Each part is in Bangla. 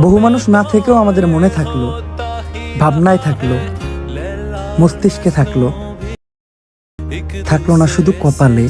বহু মানুষ না থেকেও আমাদের মনে থাকলো, ভাবনায় থাকলো, মস্তিষ্কে থাকলো, থাকলো না শুধু কপালে।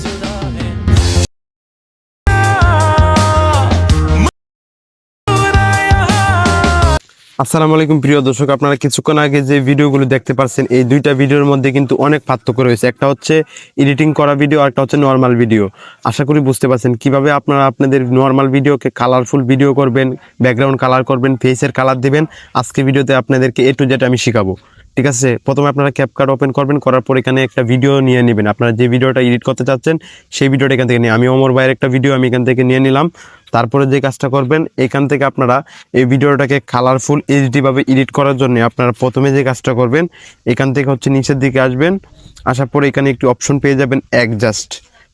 আসসালামু আলাইকুম প্রিয় দর্শক, আপনারা কিছুক্ষণ আগে যে ভিডিওগুলো দেখতে পাচ্ছেন এই দুইটা ভিডিওর মধ্যে কিন্তু অনেক পার্থক্য রয়েছে। একটা হচ্ছে এডিটিং করা ভিডিও আর একটা হচ্ছে নর্মাল ভিডিও। আশা করি বুঝতে পারছেন কিভাবে আপনারা আপনাদের নর্মাল ভিডিওকে কালারফুল ভিডিও করবেন, ব্যাকগ্রাউন্ড কালার করবেন, ফেসের কালার দিবেন। আজকে ভিডিওতে আপনাদেরকে A to Z আমি শিখাবো। ঠিক আছে, প্রথমে আপনারা ক্যাপকাট ওপেন করবেন, করার পর এখানে একটা ভিডিও নিয়ে নেবেন। আপনারা যে ভিডিওটা এডিট করতে চাচ্ছেন সেই ভিডিওটা এখান থেকে নিয়ে, আমি ওমর ভাইয়ের একটা ভিডিও আমি এখান থেকে নিয়ে নিলাম। তারপরে যে কাজটা করবেন, এখান থেকে আপনারা এই ভিডিওটাকে কালারফুল এইচডিভাবে এডিট করার জন্য আপনারা প্রথমে যে কাজটা করবেন, এখান থেকে হচ্ছে নিচের দিকে আসবেন। আসার পরে এখানে একটি অপশন পেয়ে যাবেন অ্যাডজাস্ট।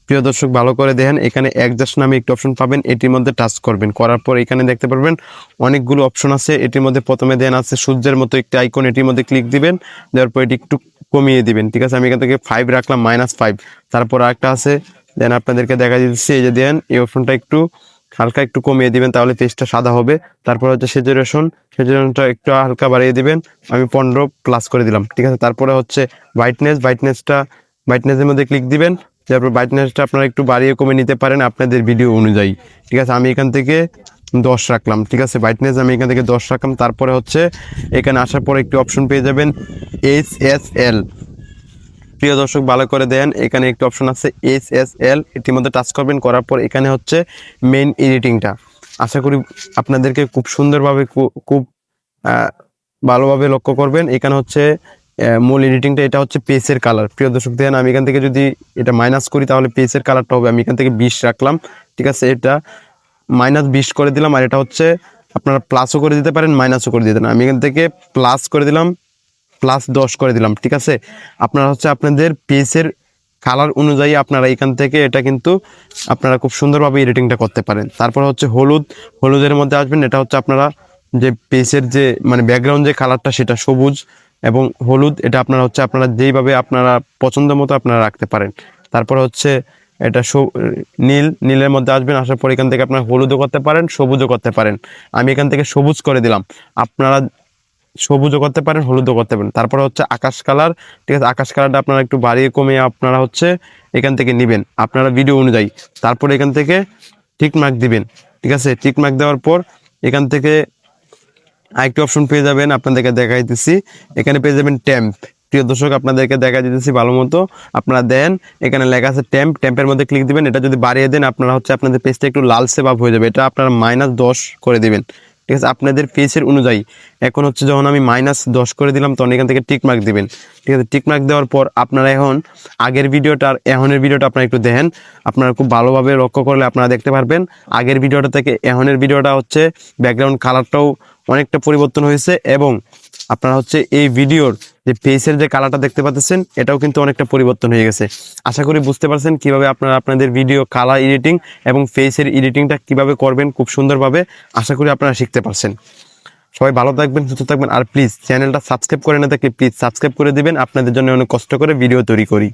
প্রিয় দর্শক ভালো করে দেখেন, এখানে অ্যাডজাস্ট নামে একটি অপশন পাবেন, এটির মধ্যে টাচ করবেন। করার পর এখানে দেখতে পারবেন অনেকগুলো অপশন আছে। এটির মধ্যে প্রথমে দেন আছে সূর্যের মতো একটি আইকন, এটির মধ্যে ক্লিক দিবেন, দেওয়ার পর এটি একটু কমিয়ে দিবেন। ঠিক আছে, আমি এখান থেকে 5 রাখলাম, -5। তারপর আরেকটা আছে, দেন আপনাদেরকে দেখা দিচ্ছি, এই যে দেন এই অপশনটা একটু হালকা একটু কমিয়ে দিবেন, তাহলে পেজটা সাদা হবে। তারপর হচ্ছে সেচুরেশনটা একটু হালকা বাড়িয়ে দিবেন, আমি 15+ করে দিলাম। ঠিক আছে, তারপরে হচ্ছে ব্রাইটনেসের মধ্যে ক্লিক দিবেন। তারপর ব্রাইটনেসটা আপনারা একটু বাড়িয়ে কমে নিতে পারেন আপনাদের ভিডিও অনুযায়ী। ঠিক আছে, আমি এখান থেকে 10 রাখলাম। ঠিক আছে, ব্রাইটনেস আমি এখান থেকে 10 রাখলাম। তারপরে হচ্ছে এখানে আসার পর একটি অপশন পেয়ে যাবেন HSL। প্রিয় দর্শক ভালো করে দেন, এখানে একটি অপশন আছে HSL, এটির মধ্যে টাচ করবেন। করার পর এখানে হচ্ছে মেইন এডিটিংটা। আশা করি আপনাদেরকে খুব সুন্দরভাবে খুব ভালোভাবে লক্ষ্য করবেন। এখানে হচ্ছে মূল এডিটিংটা, এটা হচ্ছে পেজের কালার। প্রিয় দর্শক দেখেন, আমি এখান থেকে যদি এটা মাইনাস করি তাহলে পেজের কালারটা হবে, আমি এখান থেকে 20 রাখলাম। ঠিক আছে, এটা -20 করে দিলাম। আর এটা হচ্ছে আপনারা প্লাসও করে দিতে পারেন, মাইনাসও করে দিতে পারেন। আমি এখান থেকে প্লাস করে দিলাম, +10 করে দিলাম। ঠিক আছে, আপনারা হচ্ছে আপনাদের পেজের কালার অনুযায়ী আপনারা এখান থেকে এটা কিন্তু আপনারা খুব সুন্দরভাবে এডিটিংটা করতে পারেন। তারপর হচ্ছে হলুদের মধ্যে আসবেন। এটা হচ্ছে আপনারা যে পেজের যে মানে ব্যাকগ্রাউন্ড যে কালারটা সেটা সবুজ এবং হলুদ, এটা আপনারা হচ্ছে আপনারা যেইভাবে আপনারা পছন্দ মতো আপনারা রাখতে পারেন। তারপর হচ্ছে এটা নীলের মধ্যে আসবেন। আসার পর এখান থেকে আপনারা হলুদও করতে পারেন, সবুজও করতে পারেন। আমি এখান থেকে সবুজ করে দিলাম, আপনারা সবুজও করতে পারেন, হলুদও করতে পারেন। তারপরে হচ্ছে আকাশ কালার। ঠিক আছে, আকাশ কালারটা আপনারা একটু বাড়িয়ে কমিয়ে আপনারা হচ্ছে এখান থেকে নেবেন আপনারা ভিডিও অনুযায়ী। তারপর এখান থেকে টিক মার্ক দিবেন। ঠিক আছে, টিক মার্ক দেওয়ার পর এখান থেকে আরেকটি অপশন পেয়ে যাবেন, আপনাদেরকে দেখাই দিচ্ছি। এখানে পেয়ে যাবেন ট্যাম্প। প্রিয় দর্শক আপনাদেরকে দেখা দিতেছি ভালো মতো, আপনারা দেন এখানে লেখা আছে ট্যাম্পের মধ্যে ক্লিক দিবেন। এটা যদি বাড়িয়ে দেন আপনারা হচ্ছে আপনাদের পেজটা একটু লালচে ভাব হয়ে যাবে, এটা আপনারা -10 করে দিবেন। ঠিক আছে, আপনাদের পেজের অনুযায়ী। এখন হচ্ছে যখন আমি -10 করে দিলাম তখন এখান থেকে টিক মার্ক দিবেন। ঠিক আছে, টিক মার্ক দেওয়ার পর আপনারা এখন আগের ভিডিওটা আর এখনের ভিডিওটা আপনারা একটু দেখেন। আপনারা খুব ভালোভাবে লক্ষ্য করলে আপনারা দেখতে পারবেন আগের ভিডিওটা থেকে এখনের ভিডিওটা হচ্ছে ব্যাকগ্রাউন্ড কালারটাও অনেকটা পরিবর্তন হয়েছে, এবং আপনারা হচ্ছে এই ভিডিওর যে ফেসের যে কালারটা দেখতে পাচ্ছেন এটাও কিন্তু অনেকটা পরিবর্তন হয়ে গেছে। আশা করি বুঝতে পারছেন কিভাবে আপনারা আপনাদের ভিডিও কালার এডিটিং এবং ফেসের এডিটিংটা কিভাবে করবেন খুব সুন্দরভাবে। আশা করি আপনারা শিখতে পারছেন। সবাই ভালো থাকবেন, সুস্থ থাকবেন। আর প্লিজ চ্যানেলটা সাবস্ক্রাইব করে না থাকলে প্লিজ সাবস্ক্রাইব করে দিবেন, আপনাদের জন্য অনেক কষ্ট করে ভিডিও তৈরি করি।